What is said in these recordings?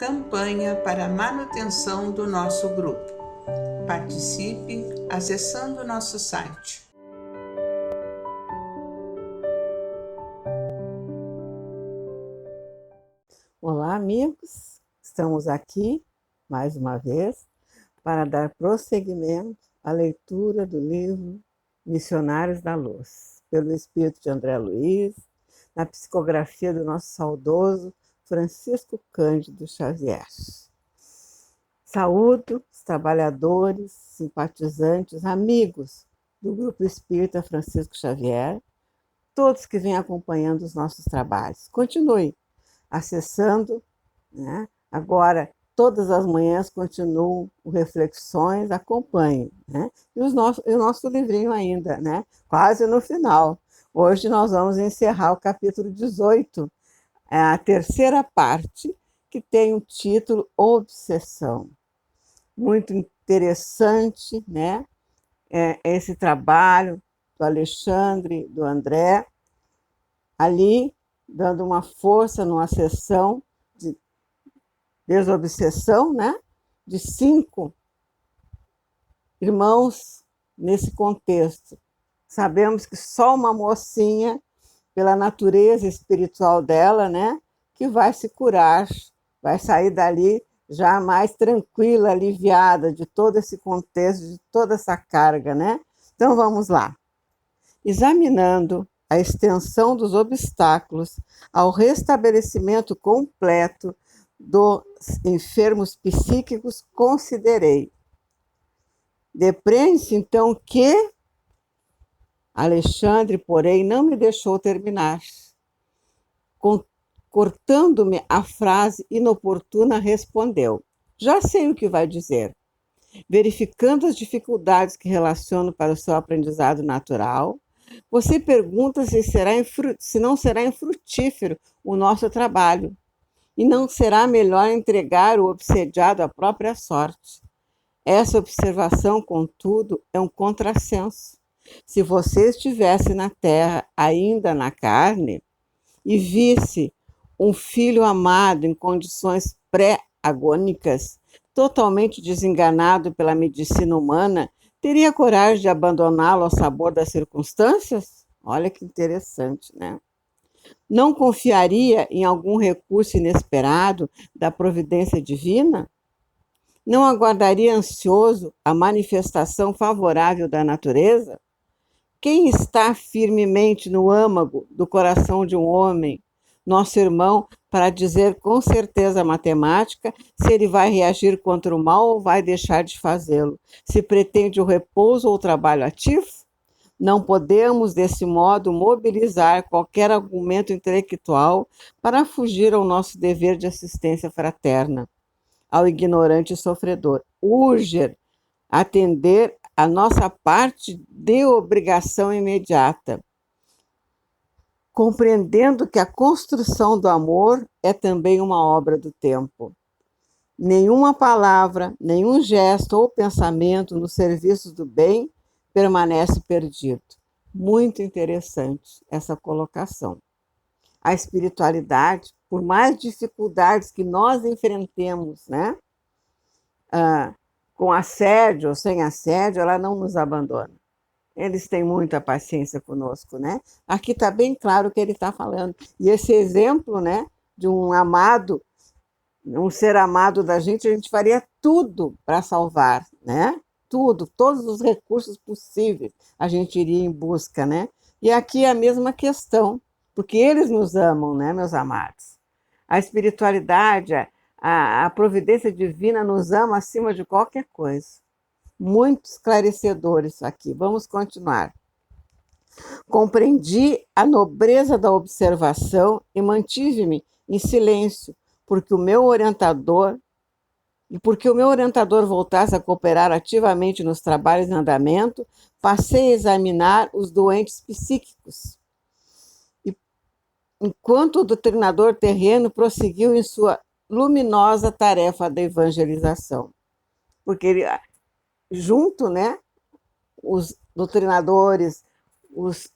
campanha para a manutenção do nosso grupo. Participe acessando o nosso site. Olá, amigos! Estamos aqui, mais uma vez, para dar prosseguimento à leitura do livro Missionários da Luz, pelo espírito de André Luiz, na psicografia do nosso saudoso Francisco Cândido Xavier. Saúdo os trabalhadores, simpatizantes, amigos do Grupo Espírita Francisco Xavier, todos que vêm acompanhando os nossos trabalhos. Continue acessando, né? Agora, todas as manhãs continuam o Reflexões, acompanhe, né? E o nosso livrinho ainda, né? Quase no final. Hoje nós vamos encerrar o capítulo 18, a terceira parte, que tem o título Obsessão. Muito interessante, né? Esse trabalho do Alexandre, do André, ali dando uma força numa sessão de desobsessão, né? De 5 irmãos nesse contexto. Sabemos que só uma mocinha, pela natureza espiritual dela, né, que vai se curar, vai sair dali já mais tranquila, aliviada de todo esse contexto, de toda essa carga, né? Então vamos lá. Examinando a extensão dos obstáculos ao restabelecimento completo dos enfermos psíquicos, considerei. Depreende-se, então, que Alexandre, porém, não me deixou terminar. Cortando-me a frase inoportuna, respondeu: já sei o que vai dizer. Verificando as dificuldades que relaciono para o seu aprendizado natural, você pergunta se não será infrutífero o nosso trabalho e não será melhor entregar o obsediado à própria sorte. Essa observação, contudo, é um contrassenso. Se você estivesse na terra, ainda na carne, e visse um filho amado em condições pré-agônicas, totalmente desenganado pela medicina humana, teria coragem de abandoná-lo ao sabor das circunstâncias? Olha que interessante, né? Não confiaria em algum recurso inesperado da providência divina? Não aguardaria ansioso a manifestação favorável da natureza? Quem está firmemente no âmago do coração de um homem, nosso irmão, para dizer com certeza a matemática se ele vai reagir contra o mal ou vai deixar de fazê-lo, se pretende o repouso ou o trabalho ativo? Não podemos, desse modo, mobilizar qualquer argumento intelectual para fugir ao nosso dever de assistência fraterna ao ignorante e sofredor. Urge atender a nossa parte de obrigação imediata, compreendendo que a construção do amor é também uma obra do tempo. Nenhuma palavra, nenhum gesto ou pensamento no serviço do bem permanece perdido. Muito interessante essa colocação. A espiritualidade, por mais dificuldades que nós enfrentemos, né? Com assédio ou sem assédio, ela não nos abandona. Eles têm muita paciência conosco, né? Aqui está bem claro o que ele está falando. E esse exemplo, né, de um amado, um ser amado da gente, a gente faria tudo para salvar, né? Tudo, todos os recursos possíveis a gente iria em busca, né? E aqui é a mesma questão, porque eles nos amam, né, meus amados? A espiritualidade, a providência divina nos ama acima de qualquer coisa. Muito esclarecedor isso aqui. Vamos continuar. Compreendi a nobreza da observação e mantive-me em silêncio, porque o meu orientador voltasse a cooperar ativamente nos trabalhos em andamento, passei a examinar os doentes psíquicos. E, enquanto o doutrinador terreno prosseguiu em sua luminosa tarefa da evangelização. Porque ele, junto, né, os doutrinadores, os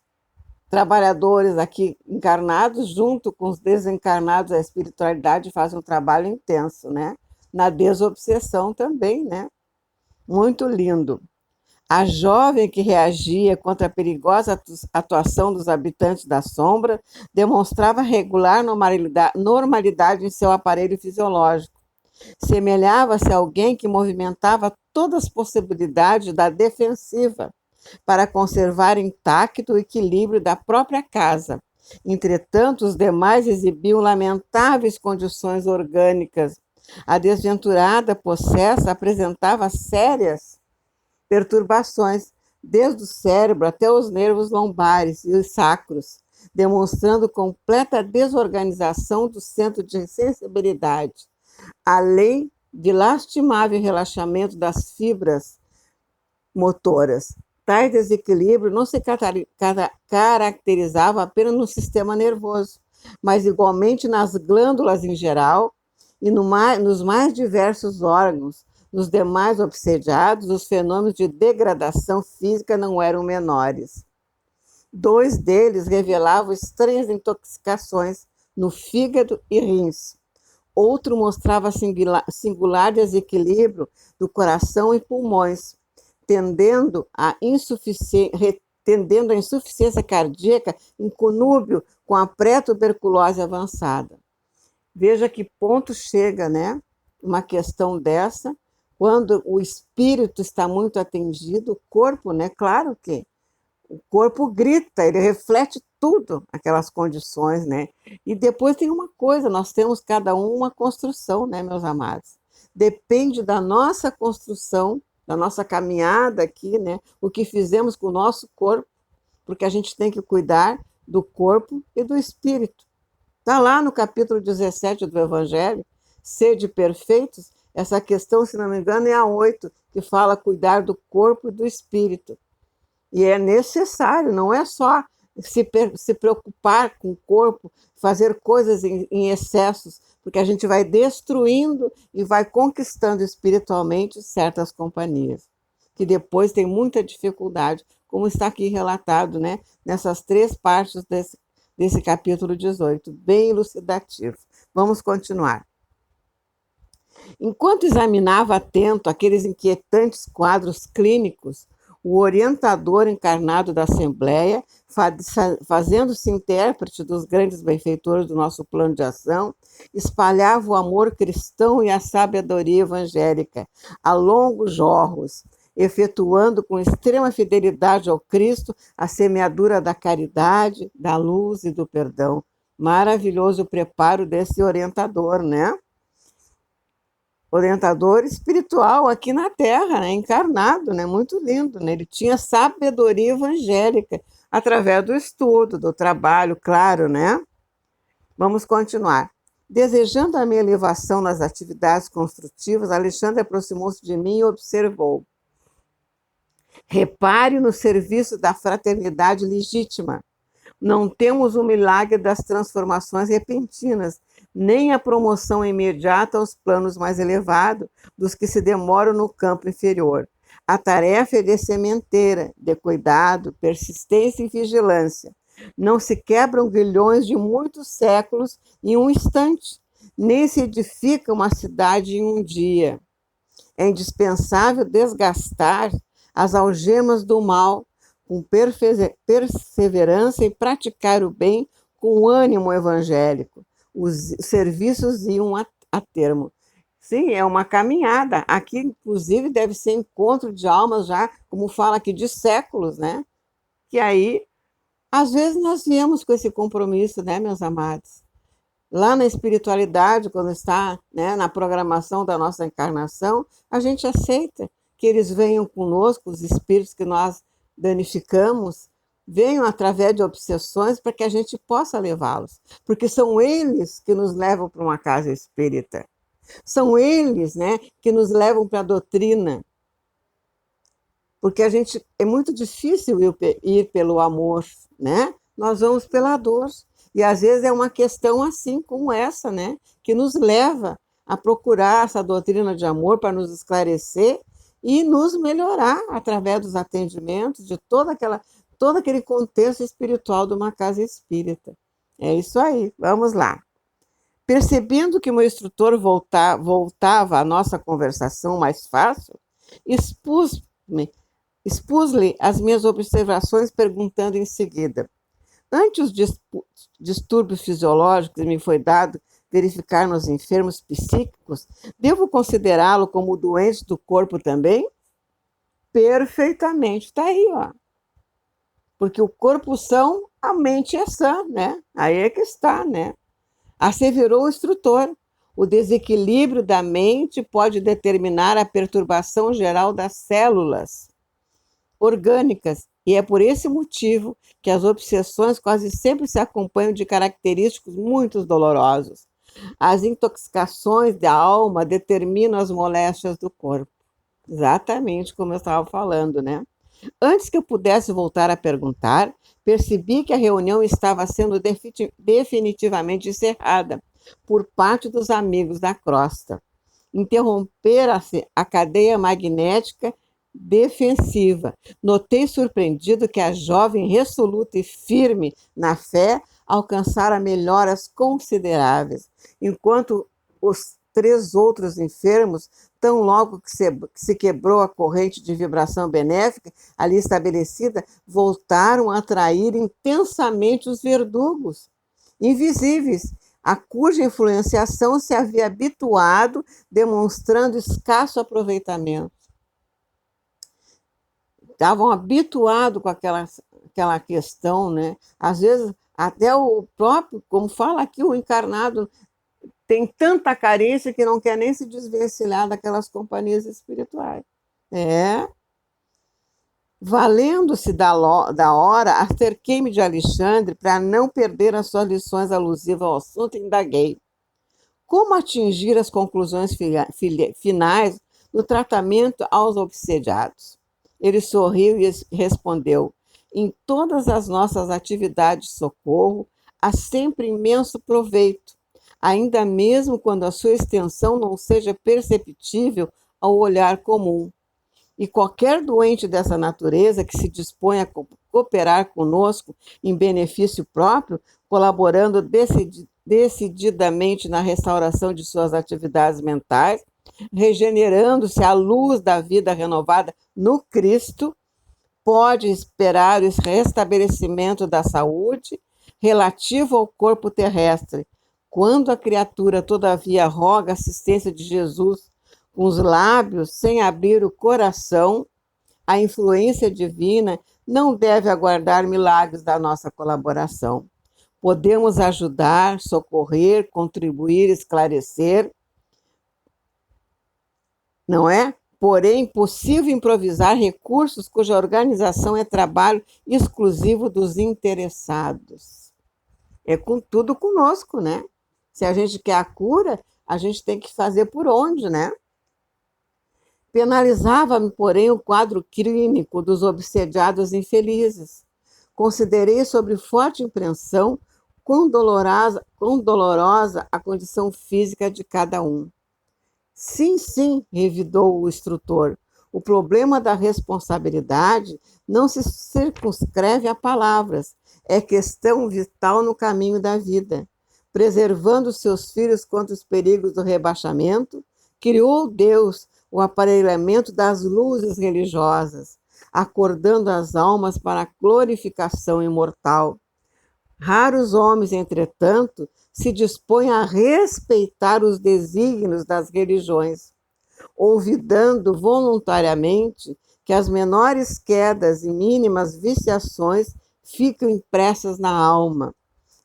trabalhadores aqui encarnados, junto com os desencarnados, a espiritualidade faz um trabalho intenso, né? Na desobsessão também, né? Muito lindo. A jovem que reagia contra a perigosa atuação dos habitantes da sombra demonstrava regular normalidade em seu aparelho fisiológico. Semelhava-se a alguém que movimentava todas as possibilidades da defensiva para conservar intacto o equilíbrio da própria casa. Entretanto, os demais exibiam lamentáveis condições orgânicas. A desventurada possessa apresentava sérias perturbações, desde o cérebro até os nervos lombares e os sacros, demonstrando completa desorganização do centro de sensibilidade, além de lastimável relaxamento das fibras motoras. Tais desequilíbrios não se caracterizavam apenas no sistema nervoso, mas igualmente nas glândulas em geral e nos mais diversos órgãos. Nos demais obsediados, os fenômenos de degradação física não eram menores. 2 deles revelavam estranhas intoxicações no fígado e rins. Outro mostrava singular desequilíbrio do coração e pulmões, tendendo a insuficiência cardíaca em conúbio com a pré-tuberculose avançada. Veja que ponto chega, né? Uma questão dessa, quando o espírito está muito atingido, o corpo, né? Claro que o corpo grita, ele reflete tudo, aquelas condições, né? E depois tem uma coisa, nós temos cada um uma construção, né, meus amados? Depende da nossa construção, da nossa caminhada aqui, né? O que fizemos com o nosso corpo, porque a gente tem que cuidar do corpo e do espírito. Está lá no capítulo 17 do Evangelho, sede perfeitos, essa questão, se não me engano, é a 8, que fala cuidar do corpo e do espírito. E é necessário, não é só se preocupar com o corpo, fazer coisas em excessos, porque a gente vai destruindo e vai conquistando espiritualmente certas companhias, que depois tem muita dificuldade, como está aqui relatado, né? Nessas 3 partes desse capítulo 18, bem elucidativo. Vamos continuar. Enquanto examinava atento aqueles inquietantes quadros clínicos, o orientador encarnado da Assembleia, fazendo-se intérprete dos grandes benfeitores do nosso plano de ação, espalhava o amor cristão e a sabedoria evangélica a longos jorros, efetuando com extrema fidelidade ao Cristo a semeadura da caridade, da luz e do perdão. Maravilhoso o preparo desse orientador, né? Orientador espiritual aqui na Terra, né? Encarnado, né? Muito lindo, né? Ele tinha sabedoria evangélica através do estudo, do trabalho, claro, né? Vamos continuar. Desejando a minha elevação nas atividades construtivas, Alexandre aproximou-se de mim e observou: repare no serviço da fraternidade legítima. Não temos o milagre das transformações repentinas, nem a promoção imediata aos planos mais elevados dos que se demoram no campo inferior. A tarefa é de sementeira, de cuidado, persistência e vigilância. Não se quebram grilhões de muitos séculos em um instante, nem se edifica uma cidade em um dia. É indispensável desgastar as algemas do mal com perseverança e praticar o bem com ânimo evangélico. Os serviços iam a termo. Sim, é uma caminhada. Aqui, inclusive, deve ser encontro de almas já, como fala aqui, de séculos, né? Que aí, às vezes, nós viemos com esse compromisso, né, meus amados? Lá na espiritualidade, quando está, né, na programação da nossa encarnação, a gente aceita que eles venham conosco, os espíritos que nós danificamos, venham através de obsessões para que a gente possa levá-los, porque são eles que nos levam para uma casa espírita, são eles, né, que nos levam para a doutrina, porque a gente é muito difícil ir pelo amor, né? Nós vamos pela dor, e às vezes é uma questão assim como essa, né, que nos leva a procurar essa doutrina de amor para nos esclarecer e nos melhorar através dos atendimentos, de toda aquela todo aquele contexto espiritual de uma casa espírita. É isso aí, vamos lá. Percebendo que meu instrutor voltava à nossa conversação mais fácil, expus-lhe as minhas observações, perguntando em seguida: ante os distúrbios fisiológicos que me foi dado verificar nos enfermos psíquicos, devo considerá-lo como doente do corpo também? Perfeitamente, está aí, ó. Porque o corpo são, a mente é sã, né? Aí é que está, né? Asseverou o instrutor. O desequilíbrio da mente pode determinar a perturbação geral das células orgânicas, e é por esse motivo que as obsessões quase sempre se acompanham de característicos muito dolorosos. As intoxicações da alma determinam as moléstias do corpo. Exatamente como eu estava falando, né? Antes que eu pudesse voltar a perguntar, percebi que a reunião estava sendo definitivamente encerrada por parte dos amigos da crosta. Interrompera-se a cadeia magnética defensiva. Notei surpreendido que a jovem, resoluta e firme na fé, alcançara melhoras consideráveis, enquanto os 3 outros enfermos, tão logo que se quebrou a corrente de vibração benéfica ali estabelecida, voltaram a atrair intensamente os verdugos invisíveis, a cuja influenciação se havia habituado, demonstrando escasso aproveitamento. Estavam habituados com aquela questão, né? Às vezes, até o próprio, como fala aqui, o encarnado tem tanta carência que não quer nem se desvencilhar daquelas companhias espirituais. Valendo-se da hora, acerquei-me de Alexandre para não perder as suas lições alusivas ao assunto e indaguei. Como atingir as conclusões finais do tratamento aos obsediados? Ele sorriu e respondeu: em todas as nossas atividades de socorro, há sempre imenso proveito, ainda mesmo quando a sua extensão não seja perceptível ao olhar comum. E qualquer doente dessa natureza que se dispõe a cooperar conosco em benefício próprio, colaborando decididamente na restauração de suas atividades mentais, regenerando-se à luz da vida renovada no Cristo, pode esperar o restabelecimento da saúde relativo ao corpo terrestre. Quando a criatura, todavia, roga a assistência de Jesus com os lábios, sem abrir o coração, a influência divina não deve aguardar milagres da nossa colaboração. Podemos ajudar, socorrer, contribuir, esclarecer, não é? Porém, possível improvisar recursos cuja organização é trabalho exclusivo dos interessados. É tudo conosco, né? Se a gente quer a cura, a gente tem que fazer por onde, né? Penalizava-me, porém, o quadro clínico dos obsediados infelizes. Considerei sob forte impressão quão dolorosa a condição física de cada um. Sim, revidou o instrutor, o problema da responsabilidade não se circunscreve a palavras, é questão vital no caminho da vida. Preservando seus filhos contra os perigos do rebaixamento, criou Deus o aparelhamento das luzes religiosas, acordando as almas para a glorificação imortal. Raros homens, entretanto, se dispõem a respeitar os desígnios das religiões, olvidando voluntariamente que as menores quedas e mínimas viciações ficam impressas na alma,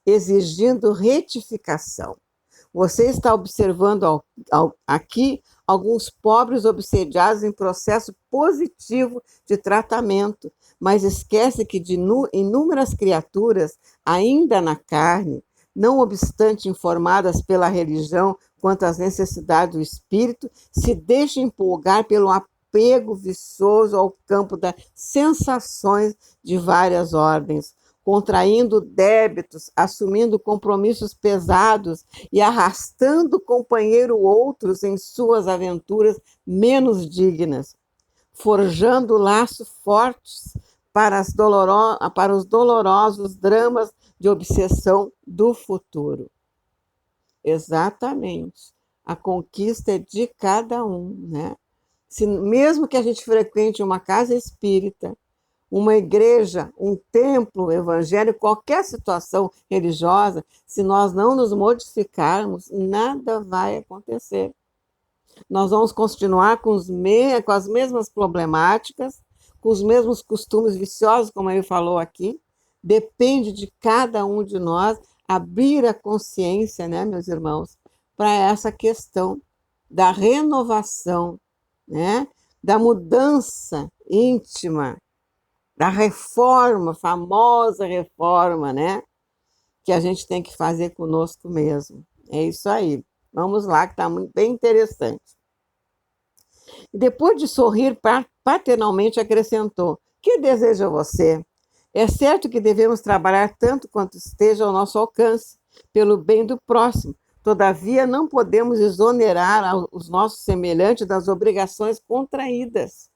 exigindo retificação. Você está observando aqui alguns pobres obsediados em processo positivo de tratamento, mas esquece que de inúmeras criaturas, ainda na carne, não obstante informadas pela religião quanto às necessidades do espírito, se deixam empolgar pelo apego viçoso ao campo das sensações de várias ordens, contraindo débitos, assumindo compromissos pesados e arrastando companheiro outros em suas aventuras menos dignas, forjando laços fortes para os dolorosos dramas de obsessão do futuro. Exatamente. A conquista é de cada um, né? Mesmo que a gente frequente uma casa espírita, uma igreja, um templo evangélico, qualquer situação religiosa, se nós não nos modificarmos, nada vai acontecer. Nós vamos continuar com as mesmas problemáticas, com os mesmos costumes viciosos, como ele falou aqui. Depende de cada um de nós abrir a consciência, né, meus irmãos, para essa questão da renovação, né, da mudança íntima, da reforma, famosa reforma, né, que a gente tem que fazer conosco mesmo. É isso aí. Vamos lá, que está bem interessante. E depois de sorrir, paternalmente acrescentou: que deseja você? É certo que devemos trabalhar tanto quanto esteja ao nosso alcance, pelo bem do próximo. Todavia, não podemos exonerar os nossos semelhantes das obrigações contraídas.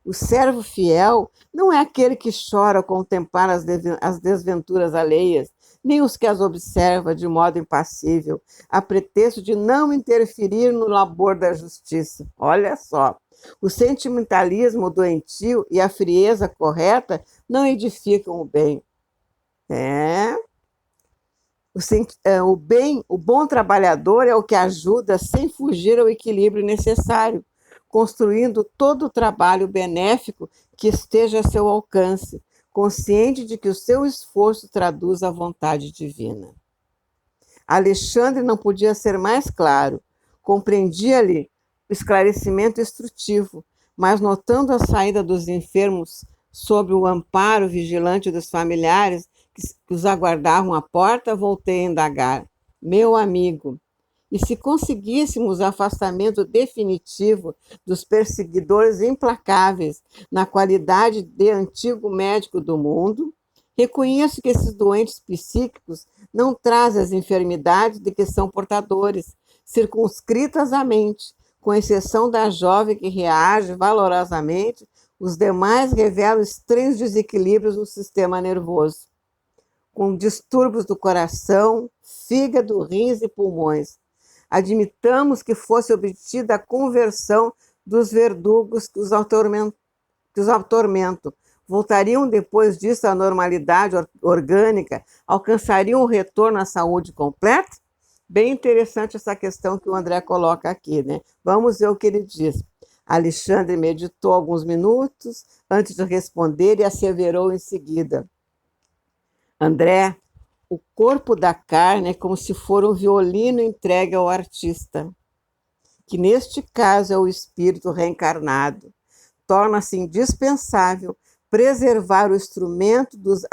O servo fiel não é aquele que chora ao contemplar as desventuras alheias, nem os que as observa de modo impassível, a pretexto de não interferir no labor da justiça. Olha só, o sentimentalismo doentio e a frieza correta não edificam o bem. O bom trabalhador é o que ajuda sem fugir ao equilíbrio necessário, construindo todo o trabalho benéfico que esteja a seu alcance, consciente de que o seu esforço traduz a vontade divina. Alexandre não podia ser mais claro. Compreendia-lhe o esclarecimento instrutivo, mas notando a saída dos enfermos sob o amparo vigilante dos familiares que os aguardavam à porta, voltei a indagar: meu amigo, e se conseguíssemos o afastamento definitivo dos perseguidores implacáveis na qualidade de antigo médico do mundo? Reconheço que esses doentes psíquicos não trazem as enfermidades de que são portadores, circunscritas à mente, com exceção da jovem que reage valorosamente, os demais revelam estranhos desequilíbrios no sistema nervoso, com distúrbios do coração, fígado, rins e pulmões. Admitamos que fosse obtida a conversão dos verdugos que os atormentam. Voltariam depois disso à normalidade orgânica? Alcançariam o retorno à saúde completa? Bem interessante essa questão que o André coloca aqui, né? Vamos ver o que ele diz. Alexandre meditou alguns minutos antes de responder e asseverou em seguida: André, o corpo da carne é como se for um violino entregue ao artista, que neste caso é o espírito reencarnado. Torna-se indispensável preservar o instrumento dos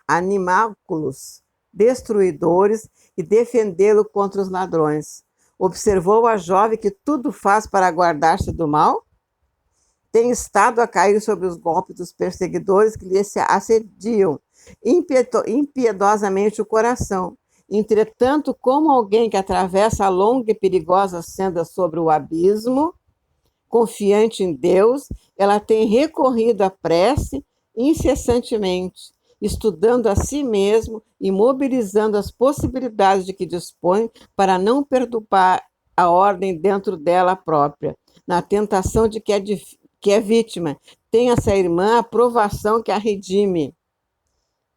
animáculos destruidores e defendê-lo contra os ladrões. Observou a jovem que tudo faz para guardar-se do mal? Tem estado a cair sob os golpes dos perseguidores que lhe assediam impiedosamente o coração. Entretanto, como alguém que atravessa a longa e perigosa senda sobre o abismo, confiante em Deus, ela tem recorrido à prece incessantemente, estudando a si mesmo e mobilizando as possibilidades de que dispõe para não perturbar a ordem dentro dela própria, na tentação de que é vítima. Tem essa irmã a provação que a redime.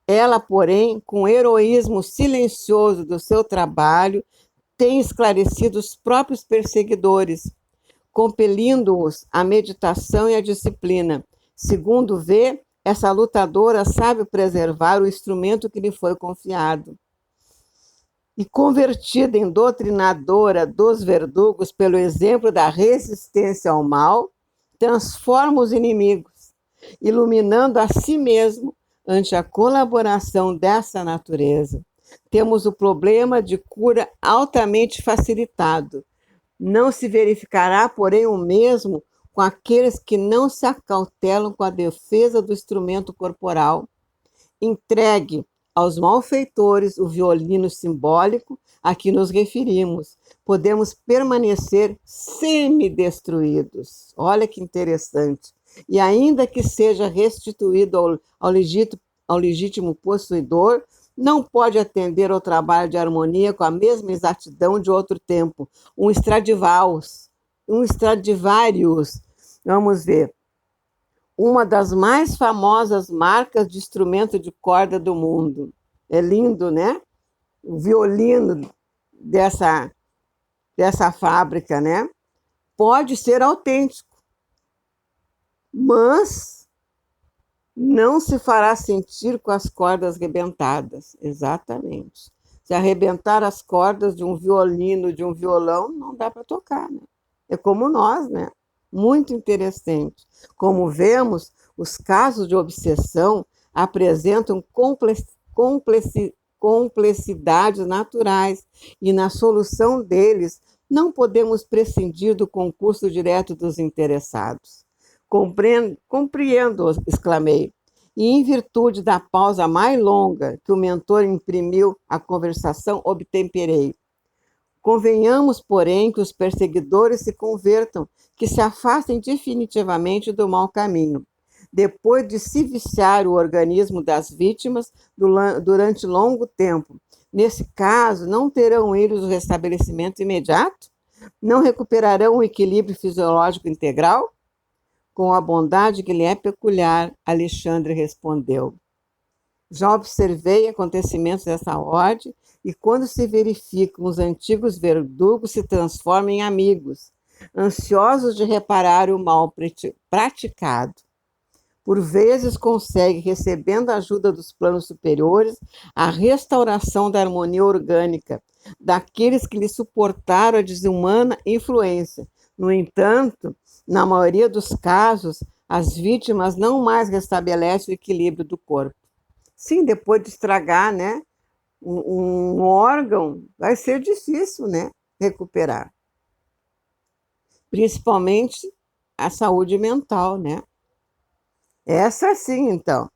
Ela, porém, com o heroísmo silencioso do seu trabalho, tem esclarecido os próprios perseguidores, compelindo-os à meditação e à disciplina. Segundo vê, essa lutadora sabe preservar o instrumento que lhe foi confiado. E convertida em doutrinadora dos verdugos pelo exemplo da resistência ao mal, transforma os inimigos, iluminando a si mesmo ante a colaboração dessa natureza. Temos o problema de cura altamente facilitado. Não se verificará, porém, o mesmo com aqueles que não se acautelam com a defesa do instrumento corporal. Entregue aos malfeitores o violino simbólico a que nos referimos. Podemos permanecer semidestruídos. Olha que interessante. e ainda que seja restituído ao legítimo possuidor, não pode atender ao trabalho de harmonia com a mesma exatidão de outro tempo. Um Stradivarius, vamos ver, uma das mais famosas marcas de instrumento de corda do mundo. É lindo, né? O violino dessa fábrica, né? Pode ser autêntico, mas não se fará sentir com as cordas arrebentadas. Exatamente. Se arrebentar as cordas de um violino, de um violão, não dá para tocar, né? É como nós, né? Muito interessante. Como vemos, os casos de obsessão apresentam complexidades naturais e na solução deles não podemos prescindir do concurso direto dos interessados. Compreendo, exclamei, e em virtude da pausa mais longa que o mentor imprimiu à conversação, obtemperei. Convenhamos, porém, que os perseguidores se convertam, que se afastem definitivamente do mau caminho. Depois de se viciar o organismo das vítimas durante longo tempo. Nesse caso, não terão eles o restabelecimento imediato? Não recuperarão o equilíbrio fisiológico integral? Com a bondade que lhe é peculiar, Alexandre respondeu. Já observei acontecimentos dessa ordem e quando se verificam, os antigos verdugos se transformam em amigos, ansiosos de reparar o mal praticado. Por vezes consegue, recebendo a ajuda dos planos superiores, a restauração da harmonia orgânica daqueles que lhe suportaram a desumana influência. No entanto, na maioria dos casos, as vítimas não mais restabelecem o equilíbrio do corpo. Sim, depois de estragar, né, um órgão, vai ser difícil, né, recuperar. Principalmente a saúde mental, né? Essa sim, então.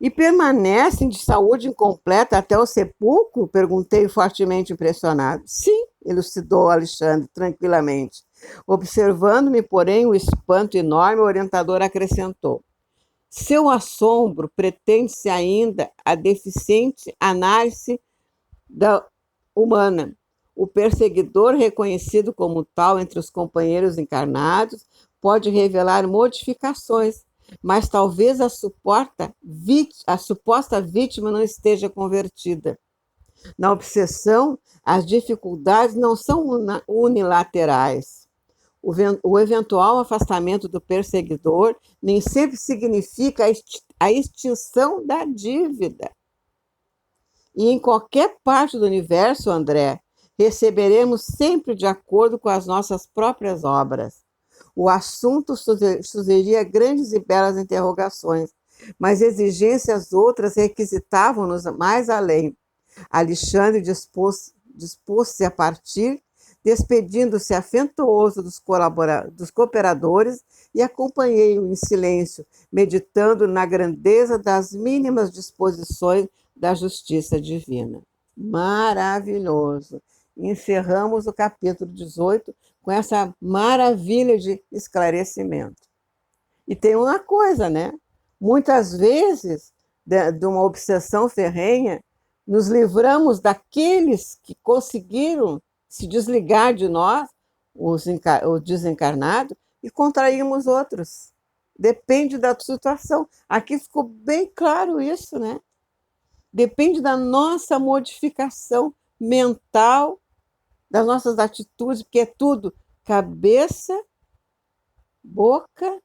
E permanecem de saúde incompleta até o sepulcro? Perguntei fortemente impressionado. Sim, elucidou Alexandre tranquilamente. Observando-me, porém, o espanto enorme, o orientador acrescentou. Seu assombro pretende-se ainda a deficiente análise humana. O perseguidor, reconhecido como tal entre os companheiros encarnados, pode revelar modificações, mas talvez a suposta vítima não esteja convertida. Na obsessão, as dificuldades não são unilaterais. O eventual afastamento do perseguidor nem sempre significa a extinção da dívida. E em qualquer parte do universo, André, receberemos sempre de acordo com as nossas próprias obras. O assunto sugeriria grandes e belas interrogações, mas exigências outras requisitavam-nos mais além. Alexandre dispôs-se a partir, despedindo-se afetuoso dos cooperadores, e acompanhei-o em silêncio, meditando na grandeza das mínimas disposições da justiça divina. Maravilhoso! Encerramos o capítulo 18 com essa maravilha de esclarecimento. E tem uma coisa, né? Muitas vezes, de uma obsessão ferrenha, nos livramos daqueles que conseguiram se desligar de nós, os desencarnados, e contraímos outros. Depende da situação. Aqui ficou bem claro isso, né? Depende da nossa modificação mental, das nossas atitudes, porque é tudo cabeça, boca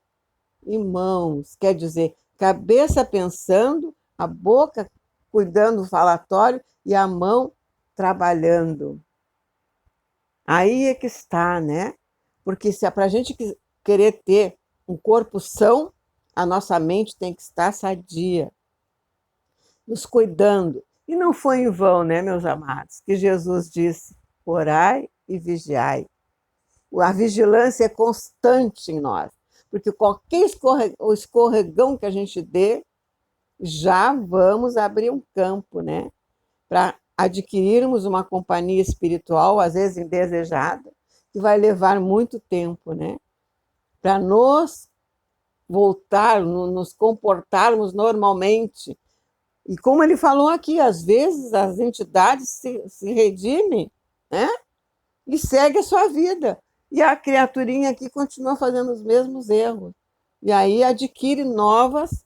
e mãos. Quer dizer, cabeça pensando, a boca cuidando do falatório e a mão trabalhando. Aí é que está, né? Porque se é para a gente querer ter um corpo são, a nossa mente tem que estar sadia, nos cuidando. E não foi em vão, né, meus amados, que Jesus disse, orai e vigiai. A vigilância é constante em nós, porque qualquer escorregão que a gente dê, já vamos abrir um campo, né, para adquirirmos uma companhia espiritual, às vezes indesejada, que vai levar muito tempo, né? para nos voltar, nos comportarmos normalmente. E como ele falou aqui, às vezes as entidades se redimem, né? E segue a sua vida. E a criaturinha aqui continua fazendo os mesmos erros. E aí adquire novas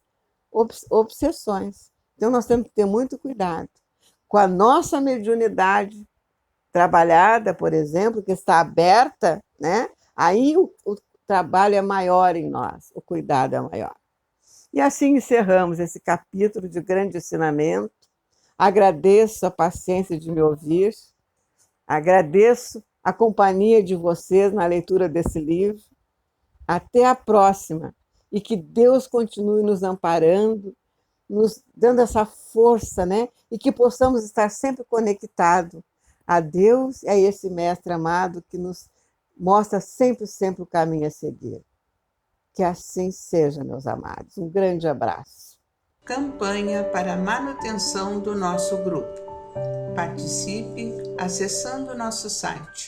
obsessões. Então nós temos que ter muito cuidado com a nossa mediunidade trabalhada, por exemplo, que está aberta, né? Aí o trabalho é maior em nós, o cuidado é maior. E assim encerramos esse capítulo de grande ensinamento. Agradeço a paciência de me ouvir, agradeço a companhia de vocês na leitura desse livro. Até a próxima. E que Deus continue nos amparando, nos dando essa força, né? E que possamos estar sempre conectados a Deus e a esse Mestre amado que nos mostra sempre, sempre o caminho a seguir. Que assim seja, meus amados. Um grande abraço. Campanha para a manutenção do nosso grupo. Participe acessando nosso site